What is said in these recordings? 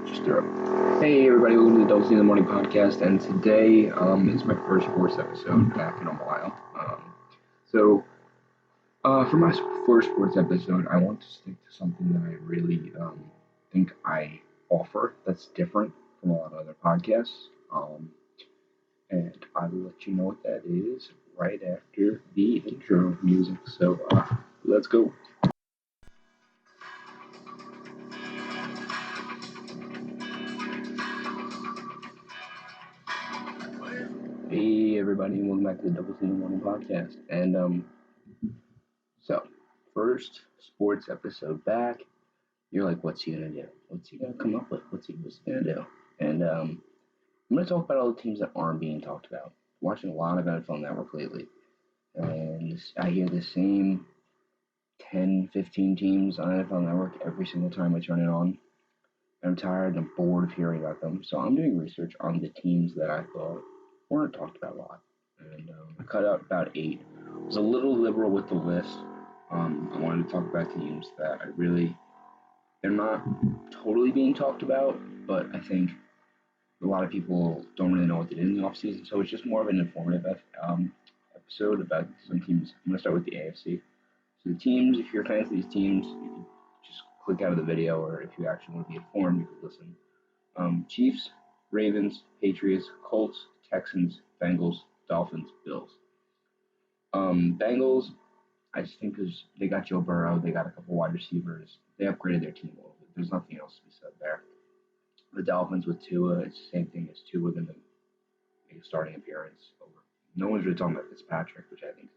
Just throw it. Hey everybody, welcome to the DoubleTitm in the Morning podcast, and today is my first sports episode back in a while. For my first sports episode, I want to stick to something that I really think I offer that's different from a lot of other podcasts. And I will let you know what that is right after the intro music. So let's go. Hey everybody, welcome back to the DoubleTitm in the Morning podcast. And so first sports episode back. You're like, what's he gonna do? What's he gonna come up with? What's he gonna do? And I'm gonna talk about all the teams that aren't being talked about. Watching a lot of NFL Network lately, and I hear the same 10, 15 teams on NFL Network every single time I turn it on. I'm tired and I'm bored of hearing about them. So I'm doing research on the teams that I thought weren't talked about a lot. And I cut out about 8. I was a little liberal with the list. I wanted to talk about teams that they're not totally being talked about, but I think a lot of people don't really know what they did in the offseason. So it's just more of an informative episode about some teams. I'm going to start with the AFC. So the teams, if you're fans of these teams, you can just click out of the video, or if you actually want to be informed, you can listen. Chiefs, Ravens, Patriots, Colts, Texans, Bengals, Dolphins, Bills. Bengals, I just think because they got Joe Burrow, they got a couple wide receivers, they upgraded their team a little bit. There's nothing else to be said there. The Dolphins with Tua, it's the same thing as Tua going to make a starting appearance over. No one's really talking about Fitzpatrick, which I think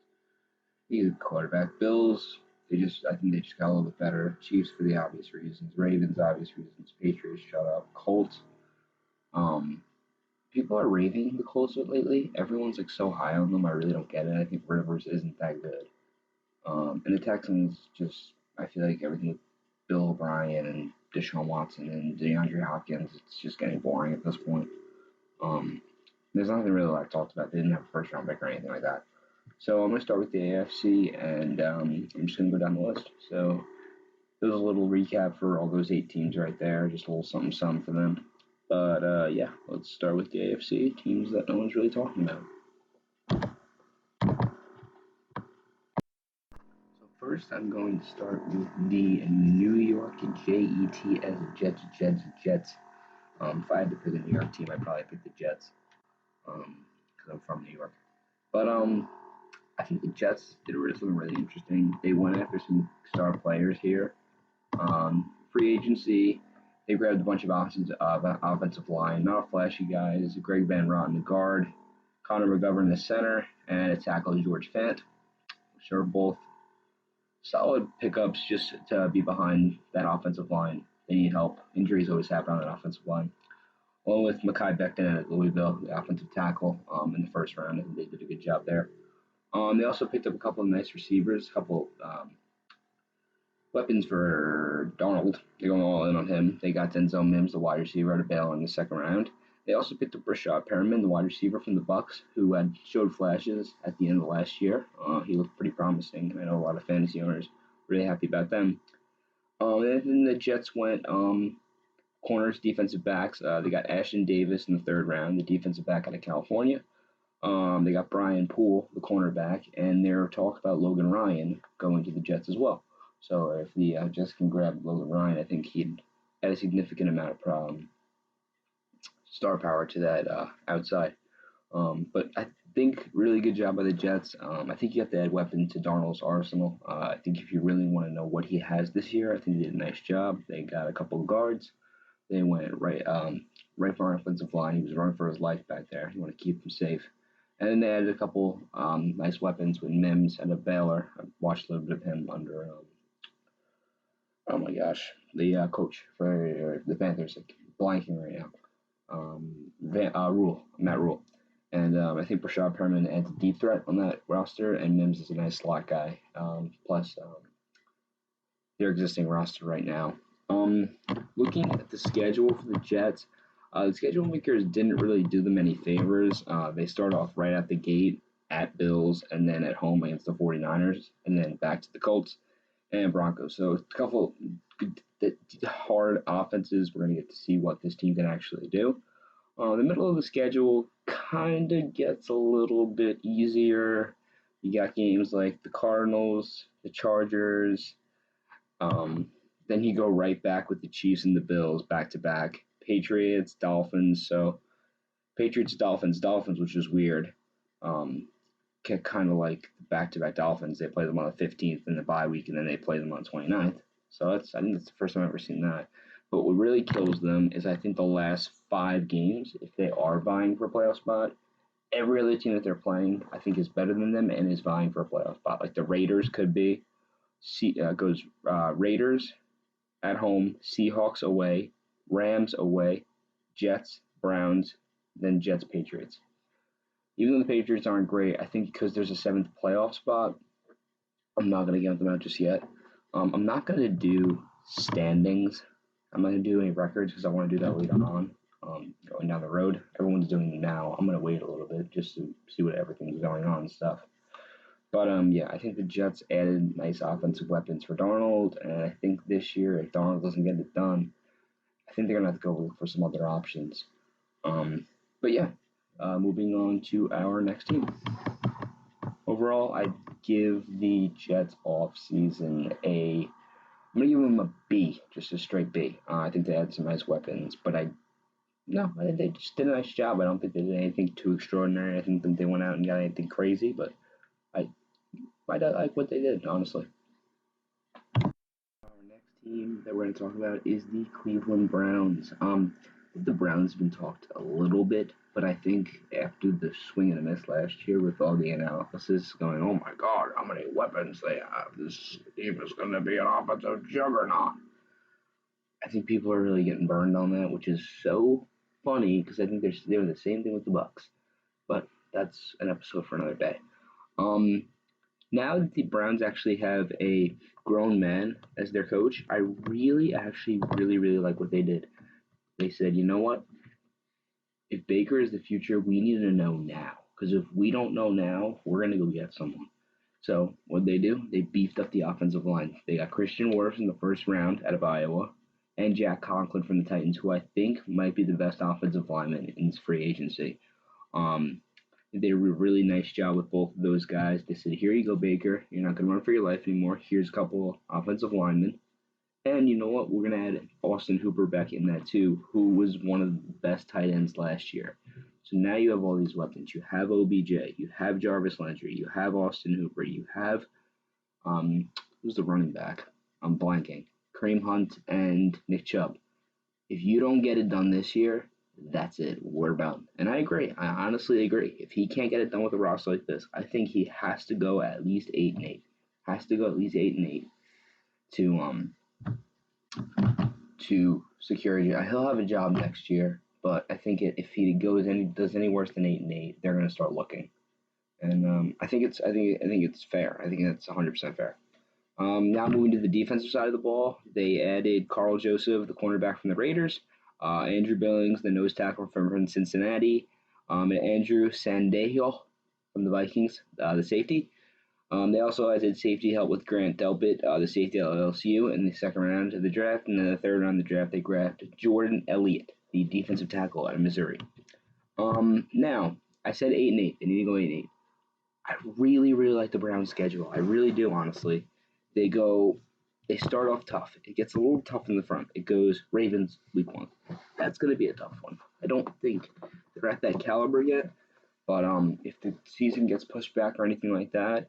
he's a quarterback. Bills, I think they just got a little bit better. Chiefs for the obvious reasons. Ravens, obvious reasons. Patriots, shut up. Colts, people are raving the Colts lately. Everyone's like so high on them. I really don't get it. I think Rivers isn't that good. And the Texans I feel like everything with Bill O'Brien and Deshaun Watson and DeAndre Hopkins, it's just getting boring at this point. There's nothing really like talked about. They didn't have a first round pick or anything like that. So I'm going to start with the AFC, and I'm just going to go down the list. So there's a little recap for all those 8 teams right there, just a little something for them. But yeah, let's start with the AFC, teams that no one's really talking about. So first, I'm going to start with the New York Jets, Jets. If I had to pick a New York team, I'd probably pick the Jets, because I'm from New York. But I think the Jets did something really interesting. They went after some star players here. Free agency, they grabbed a bunch of offensive line, not flashy guys. Greg Van Roten, the guard, Connor McGovern, the center, and a tackle, George Fant, which are both solid pickups just to be behind that offensive line. They need help. Injuries always happen on that offensive line. Along with Mekhi Becton at Louisville, the offensive tackle, in the first round. I think they did a good job there. They also picked up a couple of nice receivers, a couple weapons for Darnold. They're going all in on him. They got Denzel Mims, the wide receiver, out of Baylor in the second round. They also picked up Rashad Perriman, the wide receiver from the Bucs, who had showed flashes at the end of last year. He looked pretty promising. I know a lot of fantasy owners really happy about them. And then the Jets went corners, defensive backs. They got Ashton Davis in the third round, the defensive back out of California. They got Brian Poole, the cornerback, and there are talk about Logan Ryan going to the Jets as well. So if the Jets can grab Logan Ryan, I think he'd add a significant amount of star power to that outside. But I think really good job by the Jets. I think you have to add weapons to Darnold's arsenal. I think if you really want to know what he has this year, I think they did a nice job. They got a couple of guards. They went right for our offensive line. He was running for his life back there. You want to keep him safe. And then they added a couple nice weapons with Mims and a Baylor. I watched a little bit of him under, the coach for the Panthers. Like, blanking right now. Matt Rule. And I think Rashad Perriman adds a deep threat on that roster, and Mims is a nice slot guy. Plus, their existing roster right now. Looking at the schedule for the Jets, the schedule makers didn't really do them any favors. They start off right at the gate at Bills, and then at home against the 49ers, and then back to the Colts and Broncos. So a couple the hard offenses. We're going to get to see what this team can actually do. The middle of the schedule kind of gets a little bit easier. You got games like the Cardinals, the Chargers. Then you go right back with the Chiefs and the Bills back to back. Patriots, Dolphins. So Patriots, Dolphins, which is weird. Kind of like back to back Dolphins. They play them on the 15th in the bye week, and then they play them on the 29th. So I think that's the first time I've ever seen that. But what really kills them is I think the last 5 games, if they are vying for a playoff spot, every other team that they're playing, I think, is better than them and is vying for a playoff spot. Like the Raiders could be. Raiders at home, Seahawks away, Rams away, Jets, Browns, then Jets, Patriots. Even though the Patriots aren't great, I think because there's a 7th playoff spot, I'm not going to get them out just yet. I'm not going to do standings. I'm not going to do any records because I want to do that later on, going down the road. Everyone's doing it now. I'm going to wait a little bit just to see what everything's going on and stuff. But, I think the Jets added nice offensive weapons for Darnold, and I think this year, if Darnold doesn't get it done, I think they're going to have to go look for some other options. Moving on to our next team. Overall, I'd give the Jets offseason I'm going to give them a B, just a straight B. I think they had some nice weapons, but I think they just did a nice job. I don't think they did anything too extraordinary. I think that they went out and got anything crazy, but I like what they did, honestly. Our next team that we're going to talk about is the Cleveland Browns. The Browns have been talked a little bit, but I think after the swing and a miss last year with all the analysis going, oh my God, how many weapons they have. This team is going to be an offensive juggernaut. I think people are really getting burned on that, which is so funny because I think they're doing the same thing with the Bucs. But that's an episode for another day. Now that the Browns actually have a grown man as their coach, I really like what they did. They said, you know what? If Baker is the future, we need to know now. Because if we don't know now, we're going to go get someone. So what did they do? They beefed up the offensive line. They got Christian Wirfs in the first round out of Iowa and Jack Conklin from the Titans, who I think might be the best offensive lineman in free agency. They did a really nice job with both of those guys. They said, here you go, Baker. You're not going to run for your life anymore. Here's a couple offensive linemen. And you know what? We're going to add Austin Hooper back in that too, who was one of the best tight ends last year. So now you have all these weapons. You have OBJ. You have Jarvis Landry. You have Austin Hooper. You have, who's the running back? I'm blanking. Kareem Hunt and Nick Chubb. If you don't get it done this year, that's it. We're done. And I agree. I honestly agree. If he can't get it done with a roster like this, I think he has to go at least 8-8. Has to go at least 8-8 to secure a job. He'll have a job next year, but I think if he does any worse than 8-8, they're going to start looking. And I think it's fair. I think it's 100% fair. Now moving to the defensive side of the ball, they added Carl Joseph, the cornerback from the Raiders, Andrew Billings, the nose tackle from Cincinnati, and Andrew Sandejo from the Vikings, the safety. They also added safety help with Grant Delpit, the safety at LSU, in the second round of the draft. And then the third round of the draft, they grabbed Jordan Elliott, the defensive tackle out of Missouri. Now, I said 8-8. They need to go 8-8. I really like the Browns' schedule. I really do, honestly. They start off tough. It gets a little tough in the front. It goes Ravens week 1. That's going to be a tough one. I don't think they're at that caliber yet. But if the season gets pushed back or anything like that,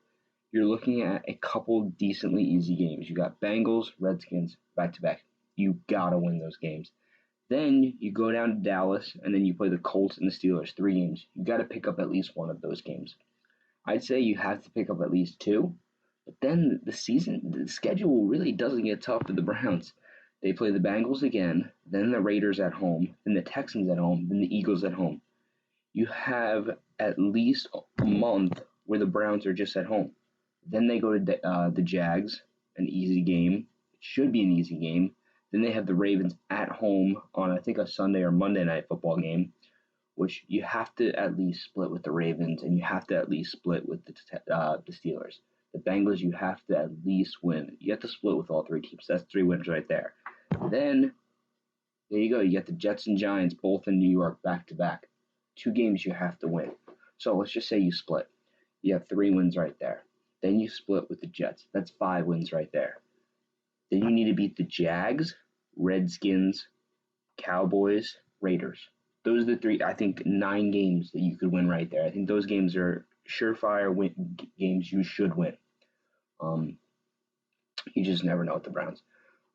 you're looking at a couple decently easy games. You got Bengals, Redskins, back-to-back. You got to win those games. Then you go down to Dallas, and then you play the Colts and the Steelers, 3 games. You got to pick up at least one of those games. I'd say you have to pick up at least 2. But then the schedule really doesn't get tough for the Browns. They play the Bengals again, then the Raiders at home, then the Texans at home, then the Eagles at home. You have at least a month where the Browns are just at home. Then they go to the Jags, an easy game. It should be an easy game. Then they have the Ravens at home on, I think, a Sunday or Monday night football game, which you have to at least split with the Ravens, and you have to at least split with the Steelers. The Bengals, you have to at least win. You have to split with all 3 teams. That's 3 wins right there. Then there you go. You get the Jets and Giants both in New York back to back. 2 games you have to win. So let's just say you split. You have 3 wins right there. Then you split with the Jets. That's 5 wins right there. Then you need to beat the Jags, Redskins, Cowboys, Raiders. Those are the 3, I think, 9 games that you could win right there. I think those games are surefire games you should win. You just never know with the Browns.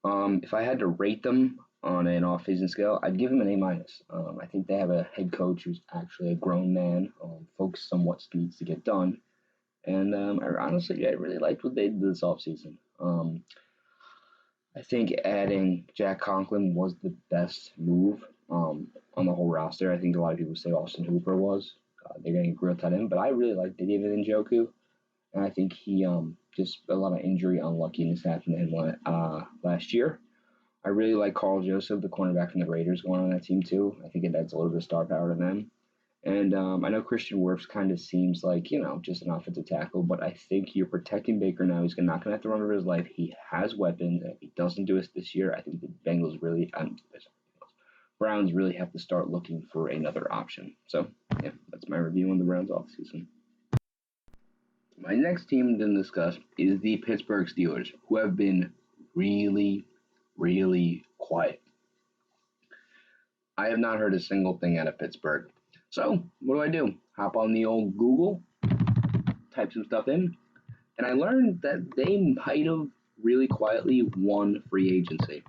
If I had to rate them on an off-season scale, I'd give them an A-. I think they have a head coach who's actually a grown man, focused on what needs to get done. And I really liked what they did this offseason. I think adding Jack Conklin was the best move on the whole roster. I think a lot of people say Austin Hooper was. They're getting a real tight end, but I really like David Njoku, and I think he just a lot of injury unluckiness happened to him last year. I really like Carl Joseph, the cornerback from the Raiders, going on that team too. I think it adds a little bit of star power to them. And I know Christian Wirfs kind of seems like, just an offensive tackle, but I think you're protecting Baker now. He's not going to have to run over his life. He has weapons, and if he doesn't do it this year, I think the Browns really have to start looking for another option. So, yeah, that's my review on the Browns offseason. My next team to discuss is the Pittsburgh Steelers, who have been really, really quiet. I have not heard a single thing out of Pittsburgh. So, what do? Hop on the old Google, type some stuff in, and I learned that they might have really quietly won free agency.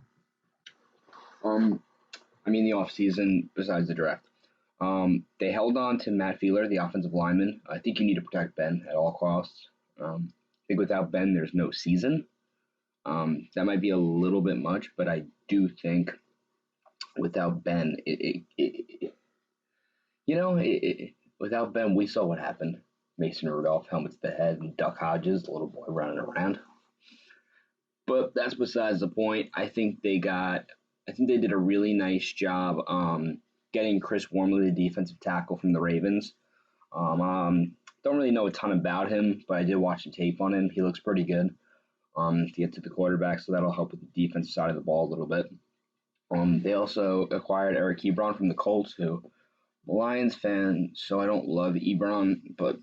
The offseason, besides the draft. They held on to Matt Feiler, the offensive lineman. I think you need to protect Ben at all costs. I think without Ben, there's no season. That might be a little bit much, but I do think without Ben, without Ben, we saw what happened. Mason Rudolph, helmet to the head, and Duck Hodges, the little boy running around. But that's besides the point. I think they did a really nice job getting Chris Wormley, the defensive tackle from the Ravens. Don't really know a ton about him, but I did watch the tape on him. He looks pretty good to get to the quarterback, so that'll help with the defensive side of the ball a little bit. They also acquired Eric Ebron from the Colts, who I'm a Lions fan, so I don't love Ebron, but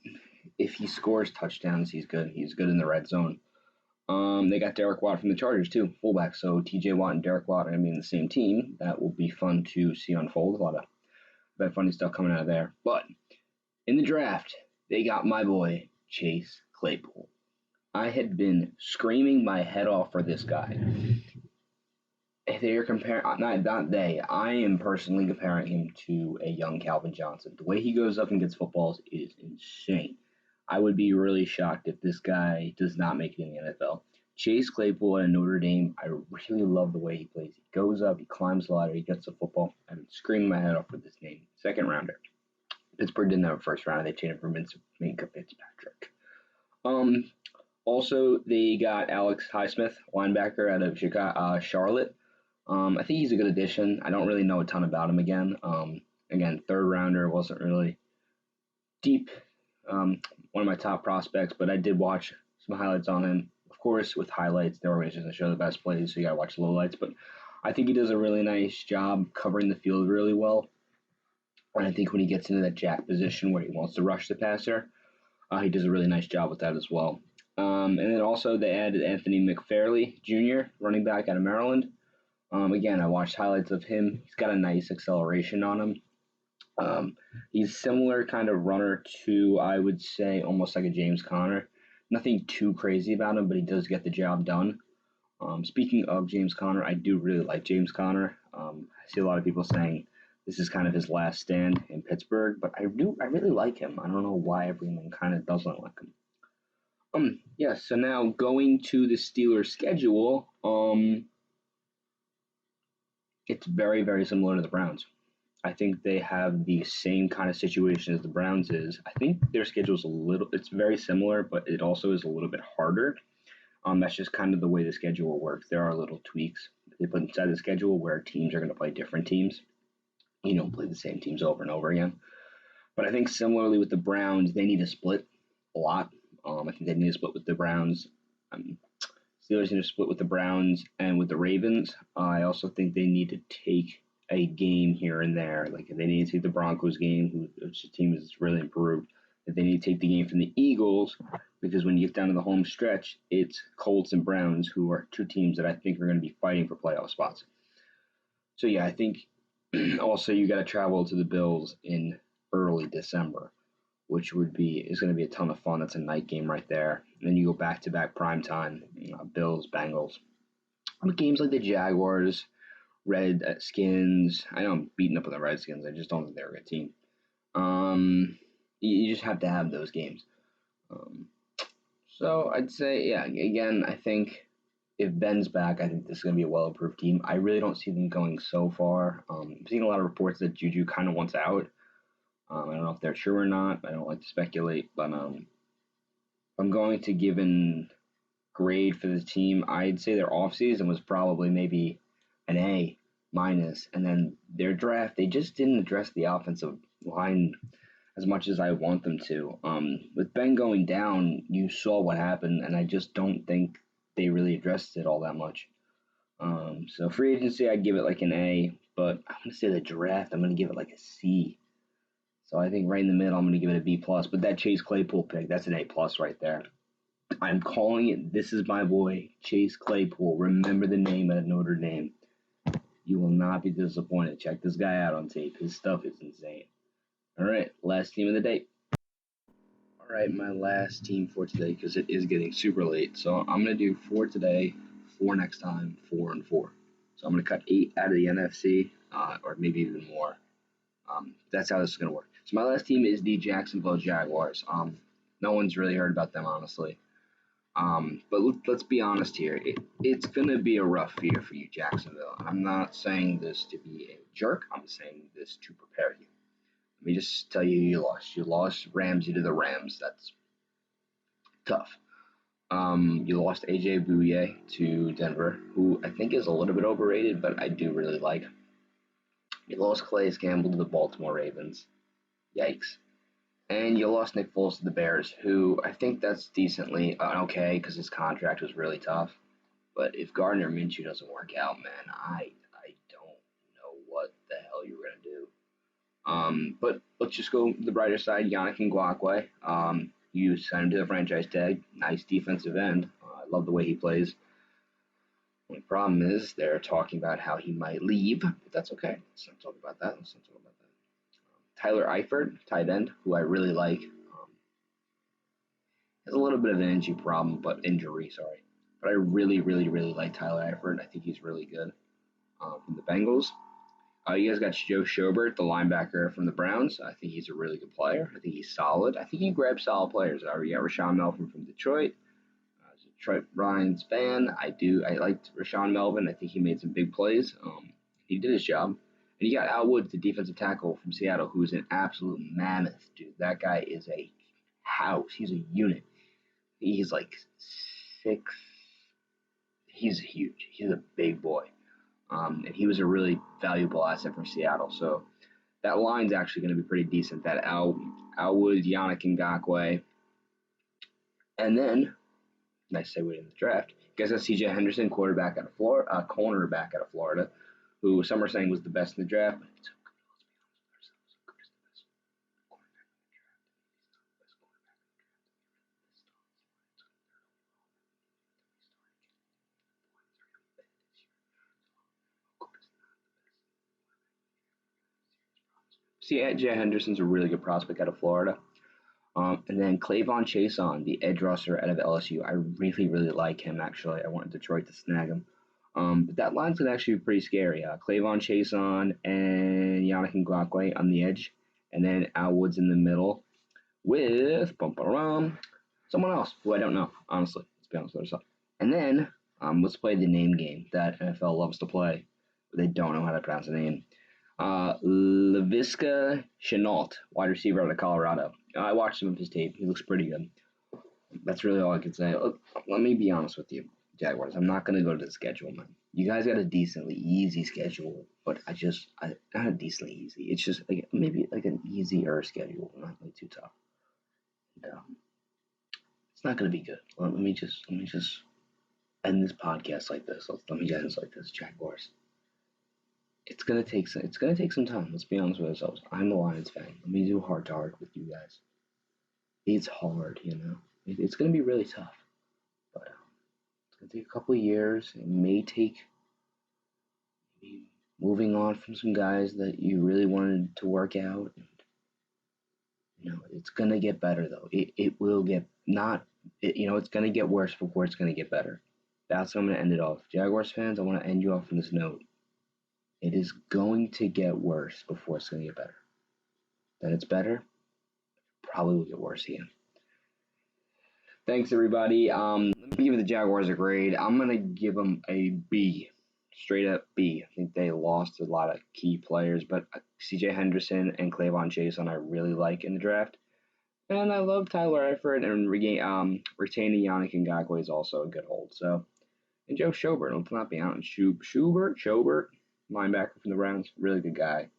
if he scores touchdowns, he's good. He's good in the red zone. They got Derek Watt from the Chargers, too, fullback. So TJ Watt and Derek Watt are going to be in the same team. That will be fun to see unfold. A lot of funny stuff coming out of there. But in the draft, they got my boy, Chase Claypool. I had been screaming my head off for this guy. They're comparing, not they, I am personally comparing him to a young Calvin Johnson. The way he goes up and gets footballs is insane. I would be really shocked if this guy does not make it in the NFL. Chase Claypool at Notre Dame, I really love the way he plays. He goes up, he climbs the ladder, he gets the football. I've been screaming my head off for this name. Second rounder. Pittsburgh didn't have a first rounder. They changed it for Minkah Fitzpatrick. Also, they got Alex Highsmith, linebacker out of Charlotte. I think he's a good addition. I don't really know a ton about him again. Third rounder, wasn't really deep. One of my top prospects, but I did watch some highlights on him. Of course, with highlights, they're always going to show the best plays, so you got to watch the lowlights. But I think he does a really nice job covering the field really well. And I think when he gets into that jack position where he wants to rush the passer, he does a really nice job with that as well. And then also they added Anthony McFarley Jr., running back out of Maryland. Again, I watched highlights of him. He's got a nice acceleration on him. He's similar kind of runner to, I would say, almost like a James Conner. Nothing too crazy about him, but he does get the job done. Speaking of James Conner, I do really like James Conner. I see a lot of people saying this is kind of his last stand in Pittsburgh, but I really like him. I don't know why everyone kind of doesn't like him. So now going to the Steelers' schedule, it's very, very similar to the Browns. I think they have the same kind of situation as the Browns is. I think their schedule is it's very similar, but it also is a little bit harder. That's just kind of the way the schedule works. There are little tweaks they put inside the schedule where teams are going to play different teams. You don't play the same teams over and over again. But I think similarly with the Browns, they need to split a lot. I think they need to split with the Browns. Steelers need to split with the Browns and with the Ravens. I also think they need to take a game here and there. Like if they need to take the Broncos game, which the team has really improved. If they need to take the game from the Eagles, because when you get down to the home stretch, it's Colts and Browns, who are two teams that I think are going to be fighting for playoff spots. So yeah, I think also you got to travel to the Bills in early December, which is going to be a ton of fun. That's a night game right there. And then you go back to back prime time, Bills, Bengals. But games like the Jaguars, Redskins. I know I'm beating up on the Redskins. I just don't think they're a good team. You just have to have those games. So I'd say, yeah, again, I think if Ben's back, I think this is going to be a well-improved team. I really don't see them going so far. I'm seeing a lot of reports that Juju kind of wants out. I don't know if they're true or not. I don't like to speculate, but I'm going to give an grade for the team. I'd say their offseason was probably maybe an A minus, and then their draft, they just didn't address the offensive line as much as I want them to. With Ben going down, you saw what happened, and I just don't think they really addressed it all that much. So free agency, I'd give it like an A, but I'm going to say the draft, I'm going to give it like a C. So I think right in the middle, I'm going to give it a B plus. But that Chase Claypool pick, that's an A plus right there. I'm calling it. This is my boy Chase Claypool. Remember the name at Notre Dame. You will not be disappointed. Check this guy out on tape. His stuff is insane. All right, last team of the day. All right, my last team for today because it is getting super late. So I'm going to do 4 today, 4 next time, 4 and 4. So I'm going to cut 8 out of the NFC, or maybe even more. That's how this is going to work. So my last team is the Jacksonville Jaguars. No one's really heard about them, honestly. But let's be honest here. It's going to be a rough year for you, Jacksonville. I'm not saying this to be a jerk. I'm saying this to prepare you. Let me just tell you, you lost. You lost Ramsey to the Rams. That's tough. You lost A.J. Bouye to Denver, who I think is a little bit overrated, but I do really like. You lost Calais Campbell to the Baltimore Ravens. Yikes. And you lost Nick Foles to the Bears, who I think that's decently okay because his contract was really tough. But if Gardner Minshew doesn't work out, man, I don't know what the hell you're going to do. But let's just go the brighter side. Yannick Ngakoue. You signed him to the franchise tag. Nice defensive end. I love the way he plays. The problem is they're talking about how he might leave, but that's okay. Let's not talk about that. Tyler Eifert, tight end, who I really like. Has a little bit of an injury, sorry. But I really, really, really like Tyler Eifert. I think he's really good. From the Bengals. You guys got Joe Schobert, the linebacker from the Browns. I think he's a really good player. I think he's solid. I think he grabs solid players. You got Rashawn Melvin from Detroit. As a Detroit Lions fan, I liked Rashawn Melvin. I think he made some big plays. He did his job. And you got Al Woods, the defensive tackle from Seattle, who is an absolute mammoth, dude. That guy is a house. He's a unit. He's like 6. He's huge. He's a big boy. And he was a really valuable asset for Seattle. So that line's actually going to be pretty decent. That Al Woods, Yannick Ngakoue. And then, nice segue in the draft, you guys got C.J. Henderson, cornerback out of Florida, who some are saying was the best in the draft. But it's so good. Let's be honest with ourselves. So good is the best cornerback in the draft. He's not the best cornerback in the draft. This Thomas Lyons took the third overall. He started getting the points are going to be bad this year. So, of course, not the best cornerback in the draft. We're going to have serious problems. C.J. Henderson's a really good prospect out of Florida. And then Clavon Chason, the edge rusher out of LSU. I really, really like him, actually. I want Detroit to snag him. But that line's going to actually be pretty scary. Clavon Chason and Yannick Ngakoue on the edge. And then Al Woods in the middle with someone else who I don't know, honestly. Let's be honest with ourselves. And then let's play the name game that NFL loves to play. But they don't know how to pronounce the name. Laviska Shenault, wide receiver out of Colorado. I watched some of his tape. He looks pretty good. That's really all I can say. Look, let me be honest with you, Jaguars. I'm not going to go to the schedule, man. You guys got a decently easy schedule, but not decently easy. It's just maybe like an easier schedule, not really too tough. And, it's not going to be good. Let me just end this podcast like this. Let me end this like this. Jaguars. It's gonna take some time. Let's be honest with ourselves. I'm a Lions fan. Let me do heart to heart with you guys. It's hard, it's gonna be really tough, but it's gonna take a couple of years. It may take maybe moving on from some guys that you really wanted to work out. It's gonna get better though. It will get not. It's gonna get worse before it's gonna get better. That's how I'm gonna end it off. Jaguars fans, I want to end you off on this note. It is going to get worse before it's gonna get better. Then it's better. Probably will get worse again. Thanks everybody. Let me give the Jaguars a grade. I'm gonna give them a B, straight up B. I think they lost a lot of key players, but C.J. Henderson and Clavon Chason I really like in the draft. And I love Tyler Eifert, and retaining Yannick Ngakoue is also a good hold. So, and Joe Schobert, let's not be out. Schobert, linebacker from the Browns, really good guy.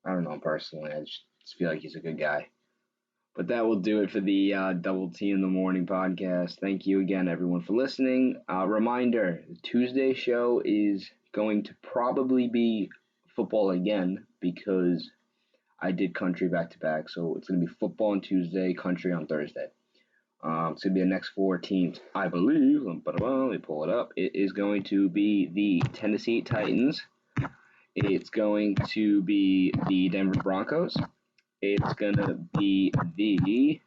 I don't know him personally. I just feel like he's a good guy. But that will do it for the Double T in the Morning podcast. Thank you again, everyone, for listening. Reminder, the Tuesday show is going to probably be football again because I did country back-to-back, so it's going to be football on Tuesday, country on Thursday. It's going to be the next 4 teams, I believe. Let me pull it up. It is going to be the Tennessee Titans. It's going to be the Denver Broncos. It's going to be the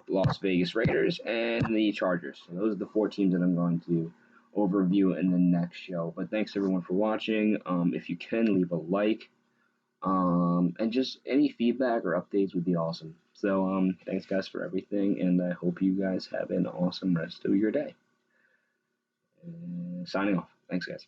Las Vegas Raiders and the Chargers. So those are the 4 teams that I'm going to overview in the next show. But thanks, everyone, for watching. If you can, leave a like. And just any feedback or updates would be awesome. So, thanks guys for everything, and I hope you guys have an awesome rest of your day. Signing off. Thanks, guys.